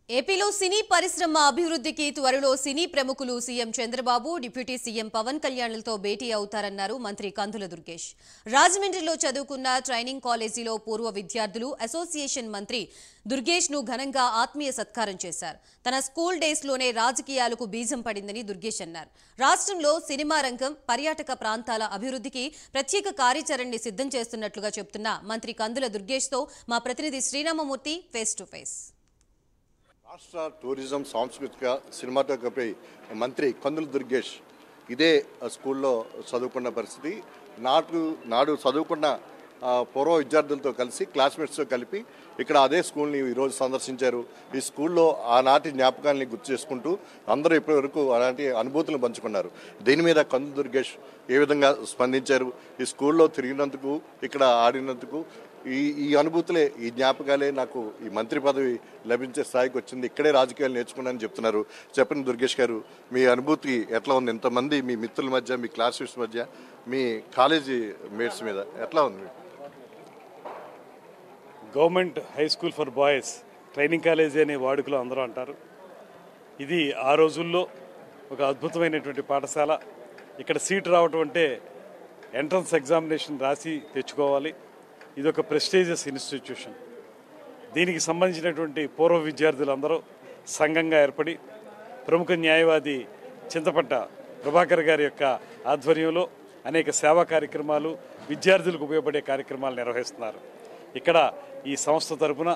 ఏపీలో సినీ పరిశ్రమ అభివృద్ధికి త్వరలో సినీ ప్రముఖులు CM Chandrababu, deputy CM Pawan కళ్యాణ్లతో భేటీ అవుతారన్నారు మంత్రి కందుల దుర్గేష్. రాజమండ్రిలో చదువుకున్న ట్రైనింగ్ కాలేజీలో పూర్వ విద్యార్థులు అసోసియేషన్ మంత్రి దుర్గేష్ ను ఘనంగా ఆత్మీయ సత్కారం చేశారు. తన స్కూల్ డేస్ లోనే రాజకీయాలకు బీజం పడిందని దుర్గేష్ అన్నారు. రాష్ట్రంలో సినిమా రంగం, పర్యాటక ప్రాంతాల అభివృద్ధికి ప్రత్యేక కార్యాచరణని సిద్ధం చేస్తున్నట్లుగా చెబుతున్న మంత్రి కందుల దుర్గేష్ తో మా ప్రతినిధి శ్రీరామమూర్తి ఫేస్ టు ఫేస్. రాష్ట్ర టూరిజం, సాంస్కృతిక, సినిమాటోగ్రఫీ మంత్రి కందుల దుర్గేష్ ఇదే స్కూల్లో చదువుకున్న పరిస్థితి. నాడు చదువుకున్న పూర్వ విద్యార్థులతో కలిసి, క్లాస్మేట్స్తో కలిపి ఇక్కడ అదే స్కూల్ని ఈరోజు సందర్శించారు. ఈ స్కూల్లో ఆనాటి జ్ఞాపకాలని గుర్తు చేసుకుంటూ అందరూ ఇప్పటి వరకు అలాంటి అనుభూతులను పంచుకున్నారు. దీని మీద కందుల దుర్గేష్ ఏ విధంగా స్పందించారు, ఈ స్కూల్లో తిరిగినందుకు, ఇక్కడ ఆడినందుకు ఈ అనుభూతులే, ఈ జ్ఞాపకాలే నాకు ఈ మంత్రి పదవి లభించే స్థాయికి వచ్చింది, ఇక్కడే రాజకీయాలు నేర్చుకున్నానని చెప్తున్నారు. చెప్పండి దుర్గేష్ గారు, మీ అనుభూతి ఎట్లా ఉంది? ఇంతమంది మీ మిత్రుల మధ్య, మీ క్లాస్మేట్స్ మధ్య, మీ కాలేజీ మేట్స్ మీద ఎట్లా ఉంది? Government high school for boys training college అనే వాడుకలో అందరూ అంటారు. ఇది ఆ రోజుల్లో ఒక అద్భుతమైనటువంటి పాఠశాల. ఇక్కడ సీట్ రావటం అంటే ఎంట్రన్స్ ఎగ్జామినేషన్ రాసి తెచ్చుకోవాలి. ఇది ఒక ప్రెస్టీజియస్ ఇన్స్టిట్యూషన్. దీనికి సంబంధించినటువంటి పూర్వ విద్యార్థులందరూ సంఘంగా ఏర్పడి ప్రముఖ న్యాయవాది చింతపట్ట ప్రభాకర్ గారి యొక్క ఆధ్వర్యంలో అనేక సేవా కార్యక్రమాలు, విద్యార్థులకు ఉపయోగపడే కార్యక్రమాలు నిర్వహిస్తున్నారు. ఇక్కడ ఈ సంస్థ తరఫున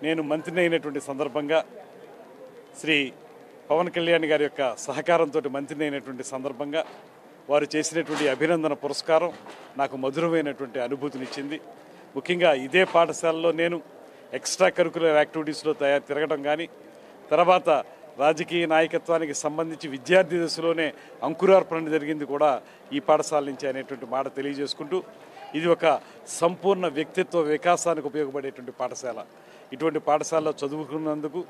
నేను మంత్రిని అయినటువంటి సందర్భంగా శ్రీ పవన్ కళ్యాణ్ గారి యొక్క సహకారంతో మంత్రిని అయినటువంటి సందర్భంగా వారు చేసినటువంటి అభినందన పురస్కారం నాకు మధురమైనటువంటి అనుభూతినిచ్చింది. ముఖ్యంగా ఇదే పాఠశాలలో నేను ఎక్స్ట్రా కరికులర్ యాక్టివిటీస్లో తిరగడం కానీ, తర్వాత రాజకీయ నాయకత్వానికి సంబంధించి విద్యార్థి దశలోనే అంకురార్పణ జరిగింది కూడా ఈ పాఠశాల నుంచి అనేటువంటి మాట తెలియజేసుకుంటూ, ఇది ఒక సంపూర్ణ వ్యక్తిత్వ వికాసానికి ఉపయోగపడేటువంటి పాఠశాల. ఇటువంటి పాఠశాలలో చదువుకున్నందుకు,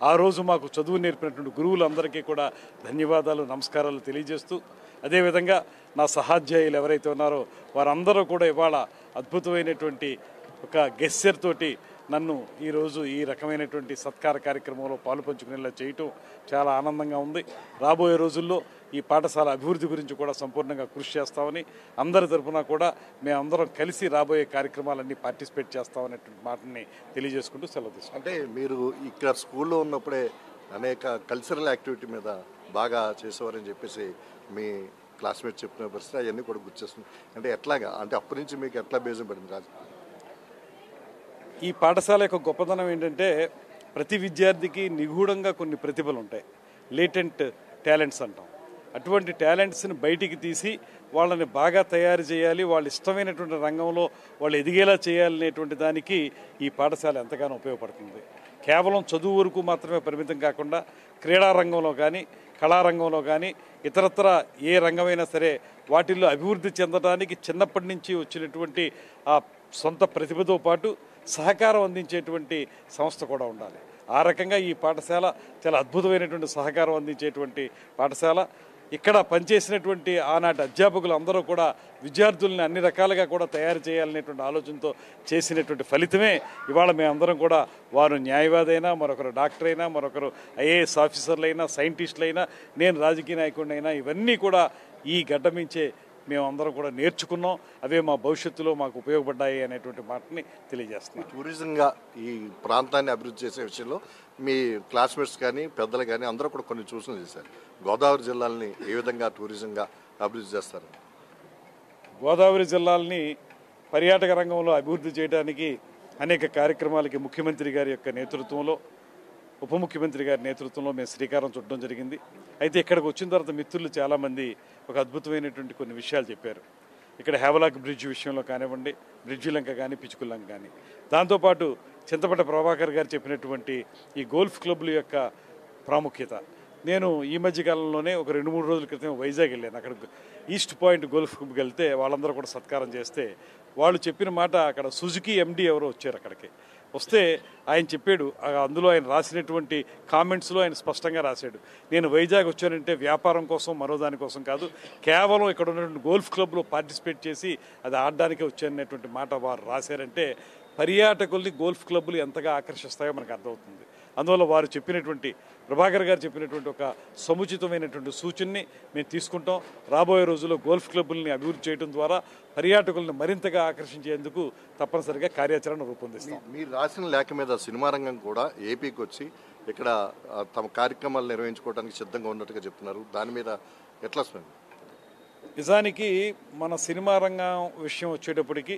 ఆ రోజు మాకు చదువు నేర్పినటువంటి గురువులందరికీ కూడా ధన్యవాదాలు, నమస్కారాలు తెలియజేస్తూ, అదేవిధంగా నా సహాధ్యాయులు ఎవరైతే ఉన్నారో వారందరూ కూడా ఇవాళ అద్భుతమైనటువంటి ఒక గెస్చర్ తోటి నన్ను ఈరోజు ఈ రకమైనటువంటి సత్కార కార్యక్రమంలో పాలుపంచుకునేలా చేయటం చాలా ఆనందంగా ఉంది. రాబోయే రోజుల్లో ఈ పాఠశాల అభివృద్ధి గురించి కూడా సంపూర్ణంగా కృషి చేస్తామని, అందరి తరఫున కూడా మేమందరం కలిసి రాబోయే కార్యక్రమాలన్నీ పార్టిసిపేట్ చేస్తామనేటువంటి మాటని తెలియజేసుకుంటూ సెలవు తీసుకుంటాం. అంటే మీరు ఇక్కడ స్కూల్లో ఉన్నప్పుడే అనేక కల్చరల్ యాక్టివిటీ మీద బాగా చేసేవారని చెప్పేసి మీ క్లాస్మేట్ చెప్పిన పరిస్థితి అవన్నీ కూడా గుర్తిస్తుంది. అంటే ఎట్లాగా, అంటే అప్పటి నుంచి మీకు ఎట్లా బేజం పడింది రాజు? ఈ పాఠశాల యొక్క గొప్పతనం ఏంటంటే ప్రతి విద్యార్థికి నిగూఢంగా కొన్ని ప్రతిభలు ఉంటాయి, లేటెంట్ టాలెంట్స్ అంటాం. అటువంటి టాలెంట్స్ని బయటికి తీసి వాళ్ళని బాగా తయారు చేయాలి, వాళ్ళు ఇష్టమైనటువంటి రంగంలో వాళ్ళు ఎదిగేలా చేయాలనేటువంటి దానికి ఈ పాఠశాల ఎంతగానో ఉపయోగపడుతుంది. కేవలం చదువు వరకు మాత్రమే పరిమితం కాకుండా క్రీడా రంగంలో కానీ, కళారంగంలో కానీ, ఇతరత్ర ఏ రంగమైనా సరే వాటిల్లో అభివృద్ధి చెందడానికి చిన్నప్పటి నుంచి వచ్చినటువంటి ఆ సొంత ప్రతిభతో పాటు సహకారం అందించేటువంటి సంస్థ కూడా ఉండాలి. ఆ రకంగా ఈ పాఠశాల చాలా అద్భుతమైనటువంటి సహకారం అందించేటువంటి పాఠశాల. ఇక్కడ పనిచేసినటువంటి ఆనాటి అధ్యాపకులు అందరూ కూడా విద్యార్థుల్ని అన్ని రకాలుగా కూడా తయారు చేయాలనేటువంటి ఆలోచనతో చేసినటువంటి ఫలితమే ఇవాళ మేమందరం కూడా, వారు న్యాయవాది అయినా, మరొకరు డాక్టర్ అయినా, మరొకరు ఐఏఎస్ ఆఫీసర్లైనా, సైంటిస్టులైనా, నేను రాజకీయ నాయకుడినైనా, ఇవన్నీ కూడా ఈ గడ్డమించే మేమందరం కూడా నేర్చుకున్నాం. అవే మా భవిష్యత్తులో మాకు ఉపయోగపడ్డాయి అనేటువంటి మాటని తెలియజేస్తున్నాం. టూరిజంగా ఈ ప్రాంతాన్ని అభివృద్ధి చేసే విషయంలో మీ క్లాస్మేట్స్ కానీ, పెద్దలు కానీ అందరూ కూడా కొన్ని సూచనలు చేశారు. గోదావరి జిల్లాలని ఏ విధంగా టూరిజంగా అభివృద్ధి చేస్తారు? గోదావరి జిల్లాలని పర్యాటక రంగంలో అభివృద్ధి చేయడానికి అనేక కార్యక్రమాలకి ముఖ్యమంత్రి గారి యొక్క నేతృత్వంలో, ఉప ముఖ్యమంత్రి గారి నేతృత్వంలో మేము శ్రీకారం చుట్టడం జరిగింది. అయితే ఇక్కడికి వచ్చిన తర్వాత మిత్రులు చాలామంది ఒక అద్భుతమైనటువంటి కొన్ని విషయాలు చెప్పారు. ఇక్కడ హేవలాక్ బ్రిడ్జ్ విషయంలో కానివ్వండి, బ్రిడ్జి లంక కానీ, పిచ్చుకులంక కానీ, దాంతోపాటు చింతపట్ట ప్రభాకర్ గారు చెప్పినటువంటి ఈ గోల్ఫ్ క్లబ్ల యొక్క ప్రాముఖ్యత. నేను ఈ మధ్యకాలంలోనే ఒక 2-3 రోజుల క్రితం వైజాగ్ వెళ్ళాను. అక్కడ ఈస్ట్ పాయింట్ గోల్ఫ్ క్లబ్కి వెళ్తే వాళ్ళందరూ కూడా సత్కారం చేస్తే వాళ్ళు చెప్పిన మాట, అక్కడ సుజుకి ఎండి ఎవరో వచ్చారు అక్కడికి. వస్తే ఆయన చెప్పాడు, అందులో ఆయన రాసినటువంటి కామెంట్స్లో ఆయన స్పష్టంగా రాశాడు, నేను వైజాగ్ వచ్చానంటే వ్యాపారం కోసం, మరో దానికోసం కాదు, కేవలం ఇక్కడ ఉన్నటువంటి గోల్ఫ్ క్లబ్లో పార్టిసిపేట్ చేసి అది ఆడడానికే వచ్చాననేటువంటి మాట వారు రాశారంటే పర్యాటకుల్ని గోల్ఫ్ క్లబ్లు ఎంతగా ఆకర్షిస్తాయో మనకు అర్థమవుతుంది. అందువల్ల వారు చెప్పినటువంటి ప్రభాకర్ గారు చెప్పినటువంటి ఒక సముచితమైనటువంటి సూచనని మేము తీసుకుంటాం. రాబోయే రోజుల్లో గోల్ఫ్ క్లబ్బుల్ని అభివృద్ధి చేయడం ద్వారా పర్యాటకులను మరింతగా ఆకర్షించేందుకు తప్పనిసరిగా కార్యాచరణ రూపొందిస్తాం. మీరు రాసిన లేఖ మీద సినిమా రంగం కూడా ఏపీకి వచ్చి ఇక్కడ తమ కార్యక్రమాలు నిర్వహించుకోవడానికి సిద్ధంగా ఉన్నట్టుగా చెప్తున్నారు. దాని మీద ఎట్లా స్పందించారు? నిజానికి మన సినిమా రంగం విషయం వచ్చేటప్పటికి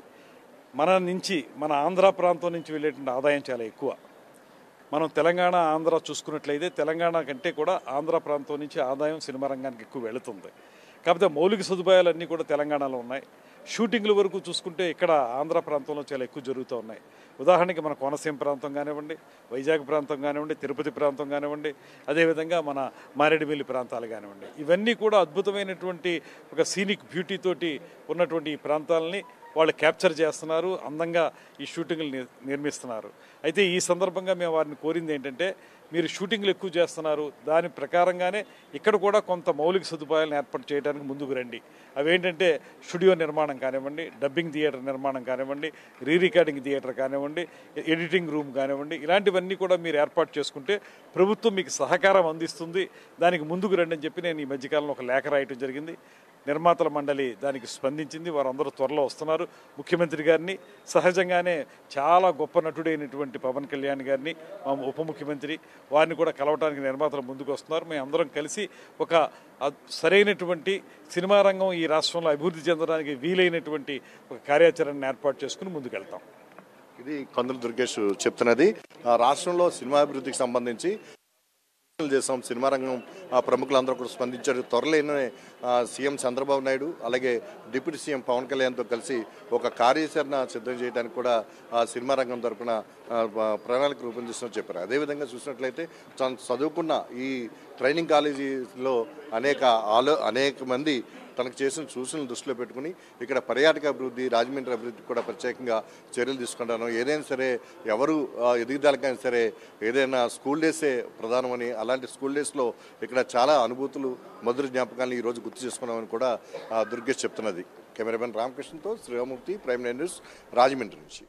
మన ఆంధ్ర ప్రాంతం నుంచి వెళ్ళేటువంటి ఆదాయం చాలా ఎక్కువ. మనం తెలంగాణ ఆంధ్ర చూసుకున్నట్లయితే తెలంగాణ కంటే కూడా ఆంధ్ర ప్రాంతం నుంచి ఆదాయం సినిమా రంగానికి ఎక్కువ వెళుతుంది. కాకపోతే మౌలిక సదుపాయాలన్నీ కూడా తెలంగాణలో ఉన్నాయి. షూటింగ్ల వరకు చూసుకుంటే ఇక్కడ ఆంధ్ర ప్రాంతంలో చాలా ఎక్కువ జరుగుతూ ఉన్నాయి. ఉదాహరణకి మన కోనసీమ ప్రాంతం కానివ్వండి, వైజాగ్ ప్రాంతం కానివ్వండి, తిరుపతి ప్రాంతం కానివ్వండి, అదేవిధంగా మన మారేడుమిల్లి ప్రాంతాలు కానివ్వండి, ఇవన్నీ కూడా అద్భుతమైనటువంటి ఒక సీనిక్ బ్యూటీతోటి ఉన్నటువంటి ఈ ప్రాంతాలని వాళ్ళు క్యాప్చర్ చేస్తున్నారు, అందంగా ఈ షూటింగ్లు నిర్మిస్తున్నారు. అయితే ఈ సందర్భంగా మేము వారిని కోరింది ఏంటంటే, మీరు షూటింగ్లు ఎక్కువ చేస్తున్నారు, దాని ప్రకారంగానే ఇక్కడ కూడా కొంత మౌలిక సదుపాయాలను ఏర్పాటు చేయడానికి ముందుకు రండి. అవేంటంటే స్టూడియో నిర్మాణం కానివ్వండి, డబ్బింగ్ థియేటర్ నిర్మాణం కానివ్వండి, రికార్డింగ్ థియేటర్ కానివ్వండి, ఎడిటింగ్ రూమ్ కానివ్వండి, ఇలాంటివన్నీ కూడా మీరు ఏర్పాటు చేసుకుంటే ప్రభుత్వం మీకు సహకారం అందిస్తుంది, దానికి ముందుకు రండి అని చెప్పి నేను ఈ మధ్యకాలంలో ఒక లేఖ రాయటం జరిగింది. నిర్మాతల మండలి దానికి స్పందించింది. వారందరూ త్వరలో వస్తున్నారు. ముఖ్యమంత్రి గారిని, సహజంగానే చాలా గొప్ప నటుడైనటువంటి పవన్ కళ్యాణ్ గారిని, మా ఉప ముఖ్యమంత్రి వారిని కూడా కలవటానికి నిర్మాతలు ముందుకు వస్తున్నారు. మేము అందరం కలిసి ఒక సరైనటువంటి సినిమా రంగం ఈ రాష్ట్రంలో అభివృద్ధి చెందడానికి వీలైనటువంటి ఒక కార్యాచరణను ఏర్పాటు చేసుకుని ముందుకెళ్తాం. ఇది కందుల దుర్గేష్ చెప్తున్నది. రాష్ట్రంలో సినిమా అభివృద్ధికి సంబంధించి చేసాం. సినిమా రంగం ప్రముఖులందరూ కూడా స్పందించారు. త్వరలోనే సీఎం చంద్రబాబు నాయుడు అలాగే డిప్యూటీ సీఎం పవన్ కళ్యాణ్తో కలిసి ఒక కార్యాచరణ సిద్ధం చేయడానికి కూడా సినిమా రంగం తరఫున ప్రణాళిక రూపొందిస్తున్నట్టు చెప్పారు. అదేవిధంగా చూసినట్లయితే చదువుకున్న ఈ ట్రైనింగ్ కాలేజీలో అనేక మంది తనకు చేసిన సూచనలు దృష్టిలో పెట్టుకుని ఇక్కడ పర్యాటక అభివృద్ధి, రాజమండ్రి అభివృద్ధి కూడా ప్రత్యేకంగా చర్యలు తీసుకుంటాను. ఏదైనా సరే ఎవరు ఎదుగుదలకైనా సరే ఏదైనా స్కూల్ డేసే ప్రధానమని, అలాంటి స్కూల్ డేస్లో ఇక్కడ చాలా అనుభూతులు, మధుర జ్ఞాపకాలను ఈరోజు గుర్తు చేసుకున్నామని కూడా దుర్గేష్ చెప్తున్నది. కెమెరామెన్ రామకృష్ణతో శ్రీరామూర్తి, ప్రైమ్ న్యూస్, రాజమండ్రి నుంచి.